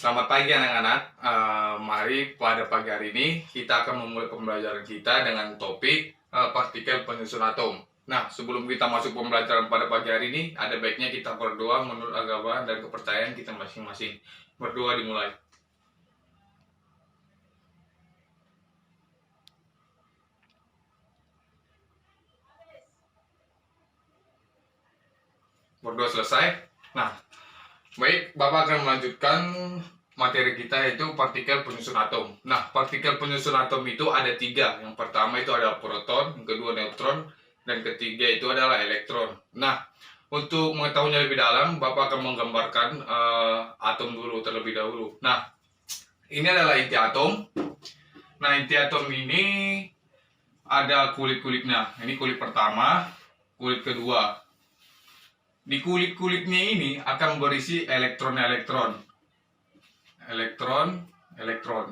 Selamat pagi anak-anak. Mari pada pagi hari ini kita akan memulai pembelajaran kita dengan topik partikel penyusun atom. Nah, sebelum kita masuk pembelajaran pada pagi hari ini, ada baiknya kita berdoa menurut agama dan kepercayaan kita masing-masing. Berdoa dimulai. Berdoa selesai. Nah, baik, Bapak akan melanjutkan materi kita yaitu partikel penyusun atom. Nah, partikel penyusun atom itu ada 3. Yang pertama itu adalah proton, yang kedua neutron, dan ketiga itu adalah elektron. Nah, untuk mengetahuinya lebih dalam, Bapak akan menggambarkan atom dulu terlebih dahulu. Nah, ini adalah inti atom. Nah, inti atom ini ada kulit-kulitnya. Ini kulit pertama, kulit kedua. Di kulit-kulitnya ini akan berisi elektron-elektron. Elektron.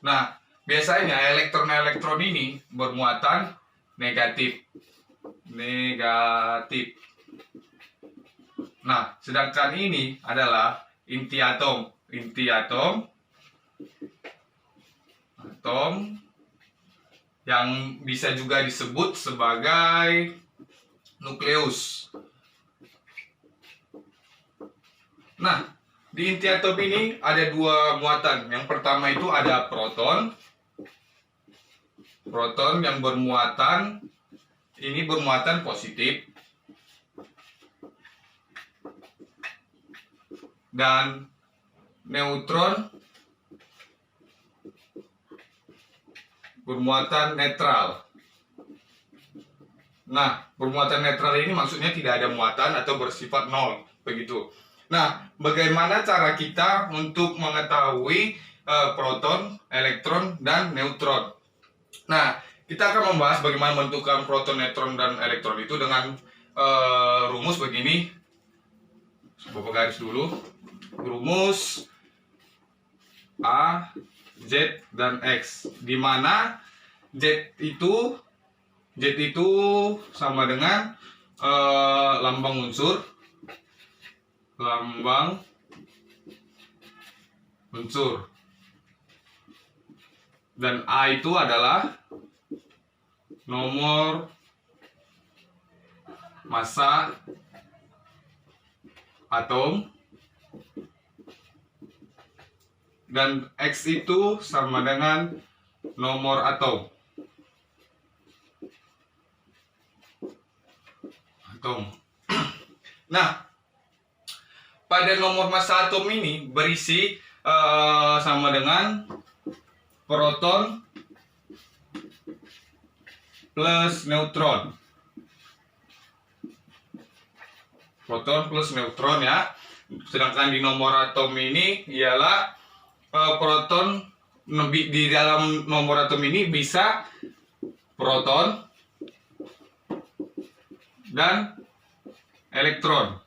Nah, biasanya elektron-elektron ini bermuatan negatif. Nah, sedangkan ini adalah inti atom. Inti atom yang bisa juga disebut sebagai nukleus. Nah, di inti atom ini ada 2 muatan. Yang pertama itu ada proton. Proton yang bermuatan positif. Dan neutron bermuatan netral. Nah, bermuatan netral ini maksudnya tidak ada muatan atau bersifat nol, begitu. Nah, bagaimana cara kita untuk mengetahui proton, elektron, dan neutron? Nah, kita akan membahas bagaimana menentukan proton, neutron, dan elektron itu dengan rumus begini. Bapak garis dulu. Rumus A, Z, dan X. Di mana Z itu sama dengan lambang unsur. Dan A itu adalah nomor massa atom, dan X itu sama dengan nomor atom. Nah, pada nomor massa atom ini berisi sama dengan proton plus neutron. Proton plus neutron ya. Sedangkan di nomor atom ini ialah proton, di dalam nomor atom ini bisa proton dan elektron.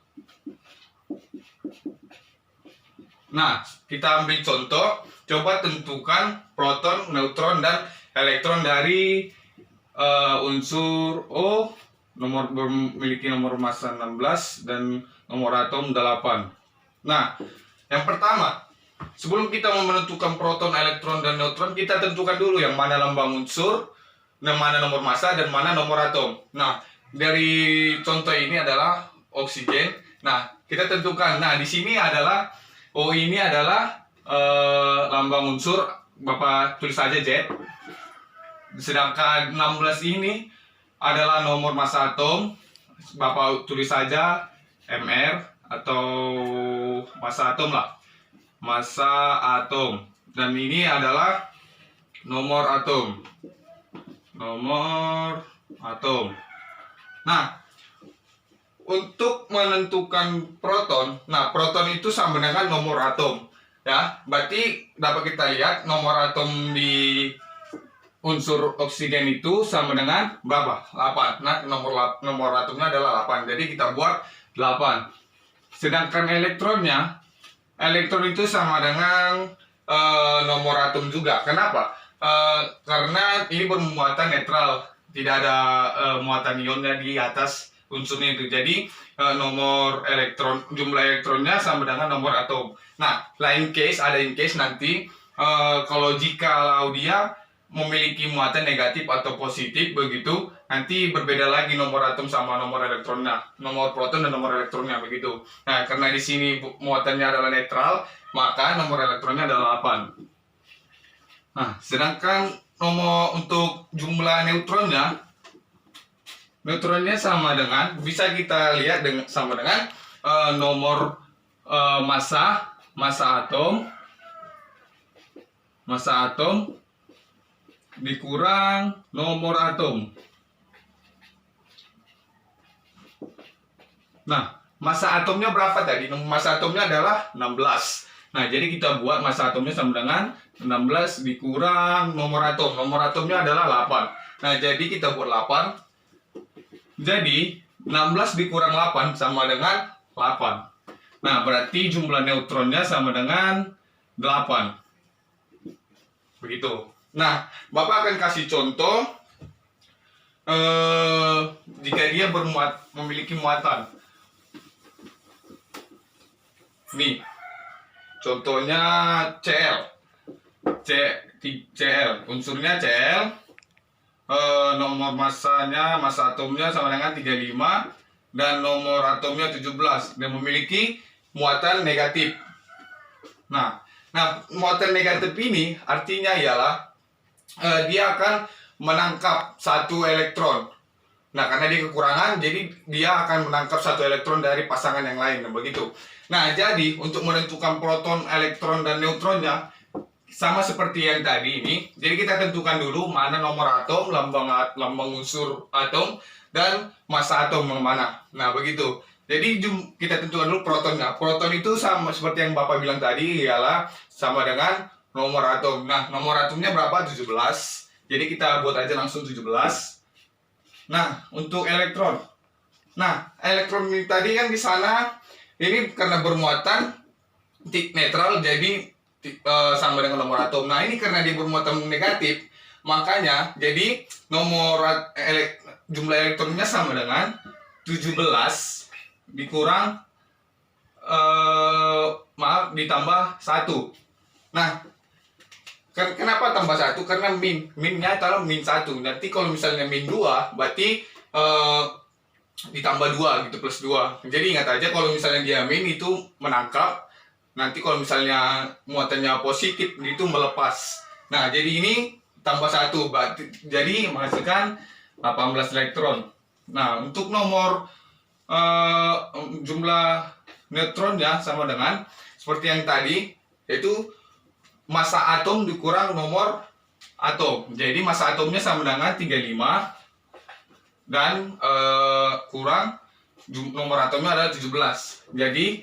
Nah, kita ambil contoh, coba tentukan proton, neutron, dan elektron dari unsur O, memiliki nomor massa 16 dan nomor atom 8. Nah, yang pertama, sebelum kita menentukan proton, elektron, dan neutron, kita tentukan dulu yang mana lambang unsur, yang mana nomor massa, dan mana nomor atom. Nah, dari contoh ini adalah oksigen. Nah, kita tentukan. Nah, di sini adalah O ini adalah lambang unsur, Bapak tulis saja Z. Sedangkan 16 ini adalah nomor massa atom, Bapak tulis saja Mr atau massa atom lah. Massa atom. Dan ini adalah nomor atom. Nah, untuk menentukan proton, proton itu sama dengan nomor atom, ya. Berarti dapat kita lihat nomor atom di unsur oksigen itu sama dengan berapa? 8. Nah, nomor atomnya adalah 8. Jadi kita buat 8. Sedangkan elektron itu sama dengan nomor atom juga. Kenapa? Karena ini bermuatan netral, tidak ada muatan ionnya di atas unsurnya itu. Jadi nomor elektron, jumlah elektronnya sama dengan nomor atom. Nah, lain case, ada in case nanti kalau jikalau dia memiliki muatan negatif atau positif begitu, nanti berbeda lagi nomor atom sama nomor elektronnya, nomor proton dan nomor elektronnya begitu. Nah, karena di sini muatannya adalah netral, maka nomor elektronnya adalah 8. Nah, sedangkan nomor untuk jumlah neutronnya sama dengan, bisa kita lihat dengan sama dengan nomor massa atom dikurang nomor atom. Nah, massa atomnya berapa tadi? Massa atomnya adalah 16. Nah, jadi kita buat massa atomnya sama dengan 16 dikurang nomor atom. Nomor atomnya adalah 8. Nah, jadi kita buat 8. Jadi, 16 dikurang 8 sama dengan 8. Nah, berarti jumlah neutronnya sama dengan 8. Begitu. Nah, Bapak akan kasih contoh jika dia memiliki muatan. Nih, contohnya Cl, unsurnya Cl, nomor massa atomnya sama dengan 35, dan nomor atomnya 17, dan memiliki muatan negatif. Nah, muatan negatif ini artinya ialah dia akan menangkap satu elektron. Nah, karena dia kekurangan, jadi dia akan menangkap satu elektron dari pasangan yang lain, begitu. Nah, jadi untuk menentukan proton, elektron, dan neutronnya sama seperti yang tadi ini. Jadi kita tentukan dulu mana nomor atom, lambang unsur atom, dan massa atom yang mana. Nah, begitu. Jadi kita tentukan dulu protonnya. Proton itu sama seperti yang Bapak bilang tadi, ialah sama dengan nomor atom. Nah, nomor atomnya berapa? 17. Jadi kita buat aja langsung 17. Nah, untuk elektron. Nah, elektron ini tadi kan di sana ini karena bermuatan netral, jadi sama dengan nomor atom. Nah, ini karena dia bermuatan negatif, makanya jadi jumlah elektronnya sama dengan 17 dikurang ditambah 1. Nah, kenapa tambah 1? Karena minnya adalah -1. Nanti kalau misalnya -2, berarti ditambah 2 gitu, plus 2. Jadi ingat aja kalau misalnya dia min itu menangkap, nanti kalau misalnya muatannya positif itu melepas. Nah, jadi ini tambah 1, berarti jadi menghasilkan 18 elektron. Nah, untuk nomor jumlah neutronnya sama dengan seperti yang tadi, yaitu massa atom dikurang nomor atom. Jadi massa atomnya sama dengan 35 dan kurang nomor atomnya adalah 17. Jadi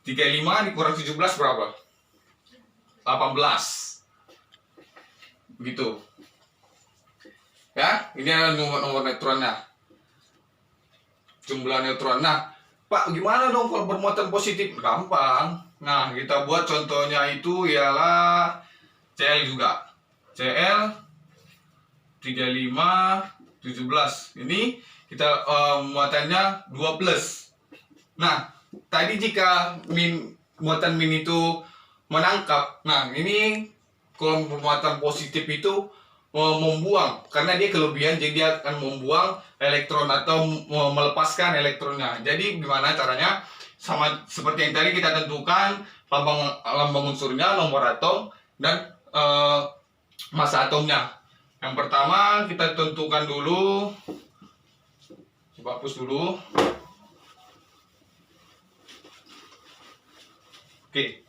35 dikurang 17 berapa? 18. Begitu. Ya, ini adalah nomor neutronnya. Jumlah neutron. Nah, Pak, gimana dong kalau bermuatan positif? Gampang. Nah, kita buat contohnya itu ialah Cl juga. Cl 35 17. Ini kita muatannya 2+. Nah, tadi jika muatan min itu menangkap. Nah, ini kalau bermuatan positif itu membuang, karena dia kelebihan, jadi dia akan membuang elektron atau melepaskan elektronnya. Jadi gimana caranya? Sama seperti yang tadi kita tentukan lambang unsurnya, nomor atom, dan massa atomnya. Yang pertama kita tentukan dulu, coba hapus dulu. Oke,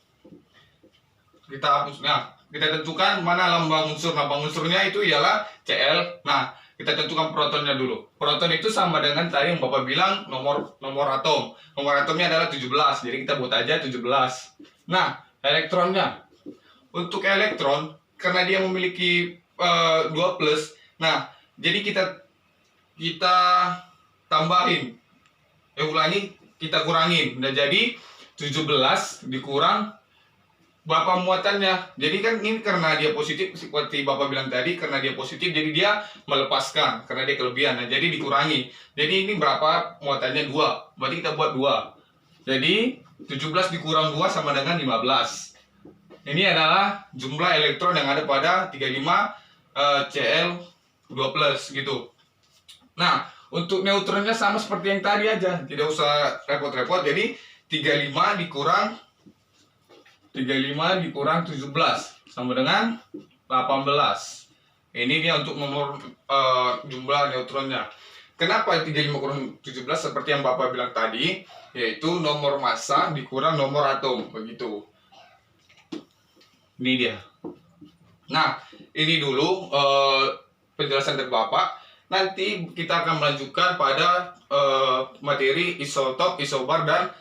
kita hapus. Nah, kita tentukan mana lambang unsur. Lambang unsurnya itu ialah Cl. Nah, kita tentukan protonnya dulu. Proton itu sama dengan tadi yang Bapak bilang nomor atom. Nomor atomnya adalah 17. Jadi kita buat aja 17. Nah, elektronnya. Untuk elektron, karena dia memiliki 2+. Nah, jadi kita tambahin. Ulangi, kita kurangin. Nah, jadi 17 dikurang berapa muatannya. Jadi kan ini karena dia positif seperti Bapak bilang tadi, karena dia positif jadi dia melepaskan karena dia kelebihan. Nah, jadi dikurangi. Jadi ini berapa muatannya 2. Berarti kita buat 2. Jadi 17 dikurang 2 sama dengan 15. Ini adalah jumlah elektron yang ada pada 35 Cl2+ gitu. Nah, untuk neutronnya sama seperti yang tadi aja, tidak usah repot-repot. Jadi 35 dikurang 17 sama dengan 18. Ini dia untuk nomor jumlah neutronnya. Kenapa 35 kurang 17 seperti yang Bapak bilang tadi, yaitu nomor massa dikurang nomor atom, begitu. Ini dia. Nah, ini dulu penjelasan dari Bapak. Nanti kita akan melanjutkan pada materi isotop, isobar, dan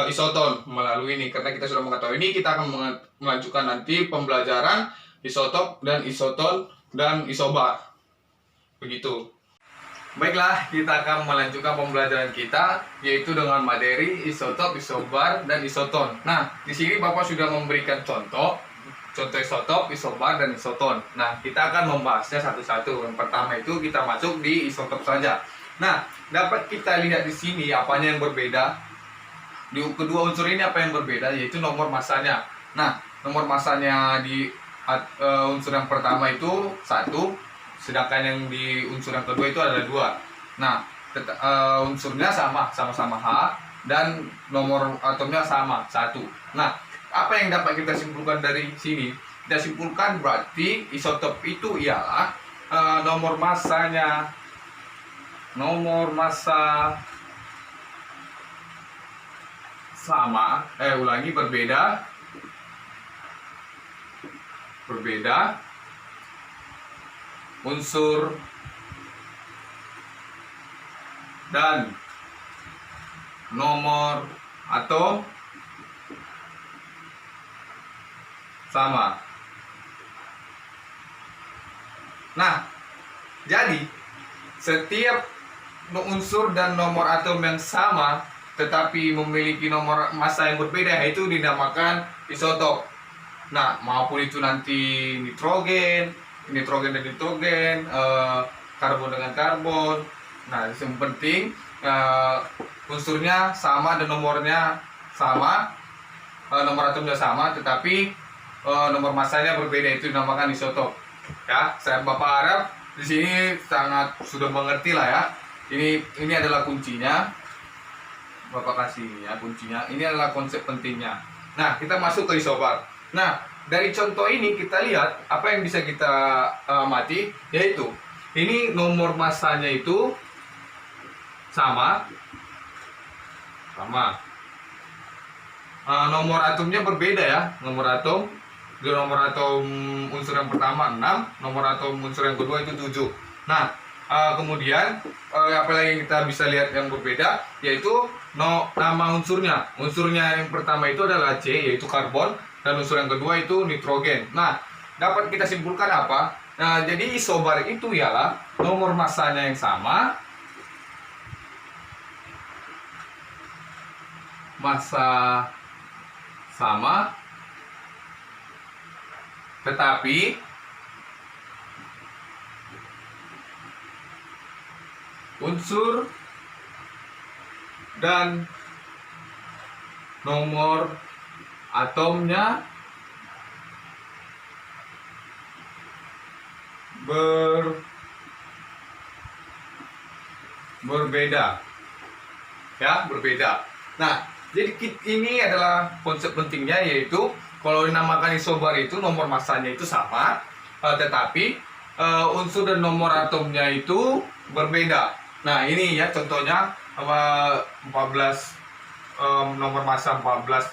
isoton melalui ini. Karena kita sudah mengetahui ini, kita akan melanjutkan nanti pembelajaran isotop dan isoton dan isobar. Begitu. Baiklah, kita akan melanjutkan pembelajaran kita, yaitu dengan materi isotop, isobar, dan isoton. Nah, di sini Bapak sudah memberikan contoh isotop, isobar, dan isoton. Nah, kita akan membahasnya satu-satu. Yang pertama itu kita masuk di isotop saja. Nah, dapat kita lihat di sini apanya yang berbeda. Di kedua unsur ini apa yang berbeda, yaitu nomor massanya. Nah, nomor massanya di unsur yang pertama itu 1, sedangkan yang di unsur yang kedua itu ada 2. Nah, unsurnya sama-sama H, dan nomor atomnya sama 1. Nah, apa yang dapat kita simpulkan dari sini? Kita simpulkan berarti isotop itu ialah nomor massa sama, berbeda unsur dan nomor atom sama. Nah, jadi setiap unsur dan nomor atom yang sama tetapi memiliki nomor massa yang berbeda, itu dinamakan isotop. Nah, maupun itu nanti nitrogen dan nitrogen, karbon dengan karbon. Nah, yang penting unsurnya sama dan nomornya sama, nomor atomnya sama, tetapi nomor massanya berbeda, itu dinamakan isotop. Ya, saya Bapak harap di sini sangat sudah mengerti lah ya. Ini adalah kuncinya. Bapak kasih ya kuncinya. Ini adalah konsep pentingnya. Nah, kita masuk ke isobar. Nah, dari contoh ini kita lihat apa yang bisa kita amati, yaitu ini nomor massanya itu sama. Nomor atomnya berbeda ya. Nomor atom unsur yang pertama 6, nomor atom unsur yang kedua itu 7. Nah, kemudian apa lagi yang kita bisa lihat yang berbeda, yaitu nama unsurnya. Unsurnya yang pertama itu adalah C, yaitu karbon, dan unsur yang kedua itu nitrogen. Nah, dapat kita simpulkan apa? Nah, jadi isobar itu ialah nomor massanya yang sama, massa sama, tetapi unsur dan nomor atomnya berbeda. Ya, berbeda. Nah, jadi ini adalah konsep pentingnya, yaitu kalau dinamakan isobar itu nomor massanya itu sama, tetapi unsur dan nomor atomnya itu berbeda. Nah, ini ya contohnya 14 nomor massa 14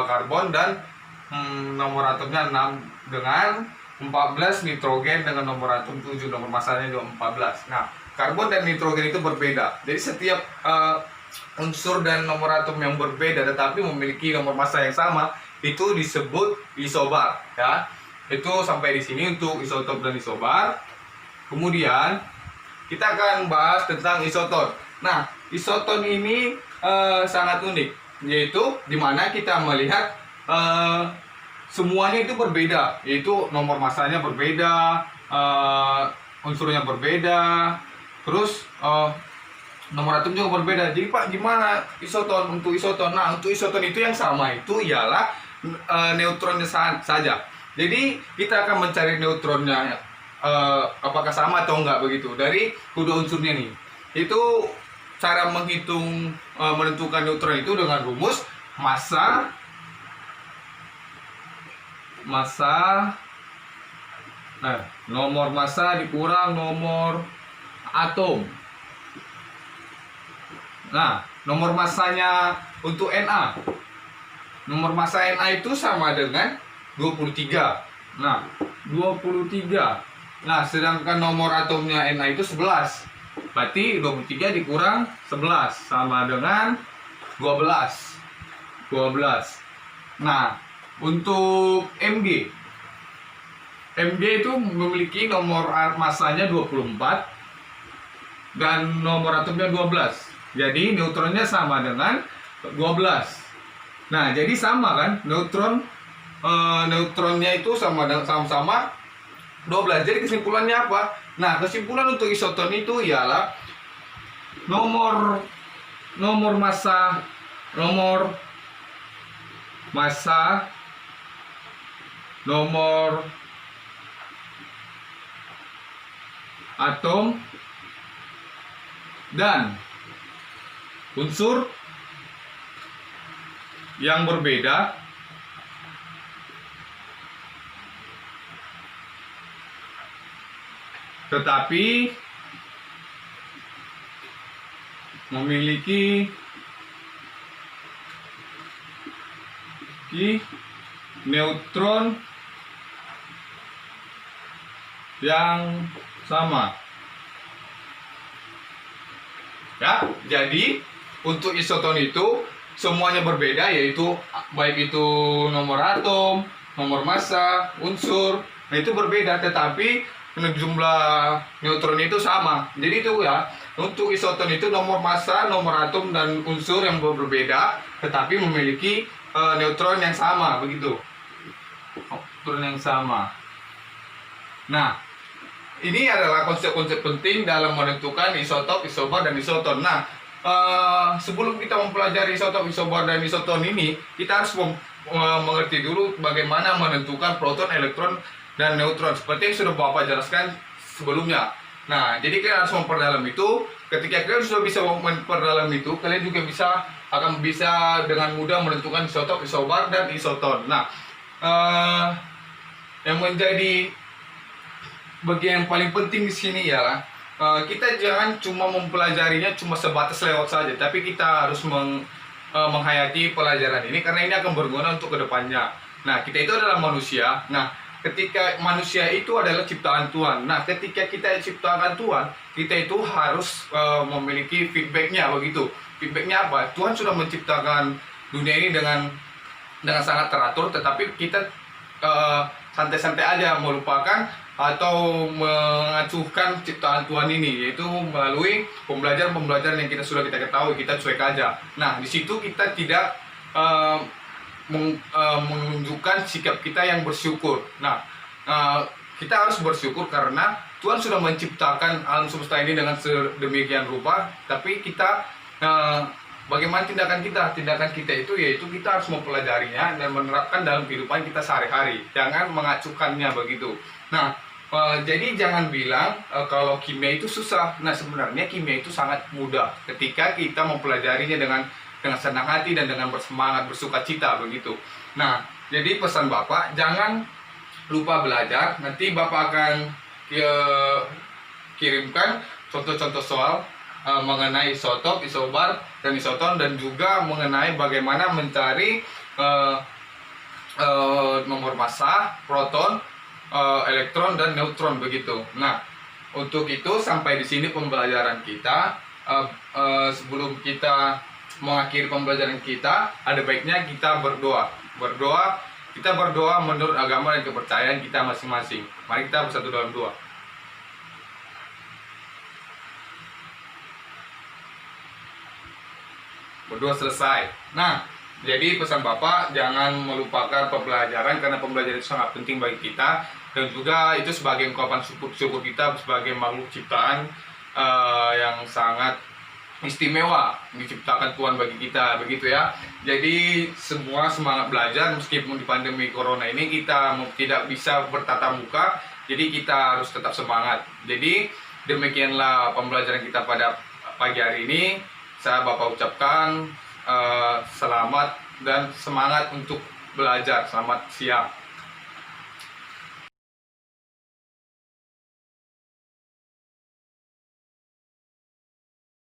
karbon, dan nomor atomnya 6 dengan 14 nitrogen dengan nomor atom 7, nomor massanya juga 14. Nah, karbon dan nitrogen itu berbeda. Jadi setiap unsur dan nomor atom yang berbeda tetapi memiliki nomor massa yang sama itu disebut isobar ya. Itu sampai di sini untuk isotop dan isobar. Kemudian kita akan bahas tentang isoton. Nah, isoton ini sangat unik, yaitu dimana kita melihat eh, semuanya itu berbeda, yaitu nomor masanya berbeda, unsurnya berbeda, terus nomor atom juga berbeda. Jadi Pak, gimana isoton untuk isoton? Nah, untuk isoton itu yang sama itu ialah neutronnya saja. Jadi kita akan mencari neutronnya, apakah sama atau enggak begitu dari kedua unsurnya nih. Itu cara menghitung, menentukan neutron itu dengan rumus massa nomor massa dikurang nomor atom. Nah, nomor massanya untuk Na. Nomor massa Na itu sama dengan 23. Nah, 23. Nah, sedangkan nomor atomnya Na itu 11. Berarti 23 dikurang 11 sama dengan 12. Nah, untuk Mg itu memiliki nomor massanya 24 dan nomor atomnya 12. Jadi neutronnya sama dengan 12. Nah, jadi sama kan, neutronnya itu sama-sama 12. Jadi kesimpulannya apa? Nah, kesimpulan untuk isoton itu ialah nomor massa nomor atom dan unsur yang berbeda tetapi memiliki neutron yang sama. Ya, jadi untuk isoton itu semuanya berbeda, yaitu baik itu nomor atom, nomor massa, unsur, nah itu berbeda, tetapi jumlah neutron itu sama. Jadi itu ya, untuk isoton itu nomor massa, nomor atom dan unsur yang berbeda, tetapi memiliki neutron yang sama, begitu. Neutron yang sama. Nah, ini adalah konsep-konsep penting dalam menentukan isotop, isobar, dan isoton. Nah, sebelum kita mempelajari isotop, isobar, dan isoton ini, kita harus mengerti dulu bagaimana menentukan proton, elektron, dan neutron. Seperti yang sudah Bapak jelaskan sebelumnya. Nah, jadi kalian harus memperdalam itu. Ketika kalian sudah bisa memperdalam itu, kalian juga akan bisa dengan mudah menentukan isotop, isobar, dan isoton. Nah, yang menjadi bagian yang paling penting di sini ialah kita jangan cuma mempelajarinya cuma sebatas lewat saja, tapi kita harus menghayati pelajaran ini karena ini akan berguna untuk kedepannya. Nah, kita itu adalah manusia. Nah, ketika manusia itu adalah ciptaan Tuhan. Nah, ketika kita ciptakan Tuhan, kita itu harus memiliki feedbacknya, begitu. Feedbacknya apa? Tuhan sudah menciptakan dunia ini dengan sangat teratur, tetapi kita santai-santai aja melupakan atau mengacuhkan ciptaan Tuhan ini, yaitu melalui pembelajaran yang sudah kita ketahui, kita cuek aja. Nah, di situ kita tidak menunjukkan sikap kita yang bersyukur. Nah, kita harus bersyukur karena Tuhan sudah menciptakan alam semesta ini dengan sedemikian rupa, tapi kita bagaimana tindakan kita itu, yaitu kita harus mempelajarinya dan menerapkan dalam kehidupan kita sehari-hari. Jangan mengacuhkannya, begitu. Nah, jadi jangan bilang kalau kimia itu susah. Nah, sebenarnya kimia itu sangat mudah ketika kita mempelajarinya dengan senang hati dan dengan bersemangat, bersukacita, begitu. Nah, jadi pesan Bapak, jangan lupa belajar. Nanti Bapak akan kirimkan contoh-contoh soal mengenai isotop, isobar, dan isoton, dan juga mengenai bagaimana mencari nomor massa, proton, elektron, dan neutron, begitu. Nah, untuk itu sampai di sini pembelajaran kita. Sebelum kita mengakhiri pembelajaran kita, ada baiknya kita berdoa. Kita berdoa menurut agama dan kepercayaan kita masing-masing. Mari kita bersatu dalam doa. Berdoa selesai. Nah, Jadi pesan Bapak, jangan melupakan pembelajaran karena pembelajaran itu sangat penting bagi kita, dan juga itu sebagai ungkapan syukur kita sebagai makhluk ciptaan yang sangat istimewa diciptakan Tuhan bagi kita, begitu ya. Jadi semua semangat belajar meskipun di pandemi corona ini kita tidak bisa bertatap muka, jadi kita harus tetap semangat. Jadi demikianlah pembelajaran kita pada pagi hari ini. Saya Bapak ucapkan selamat dan semangat untuk belajar. Selamat siang.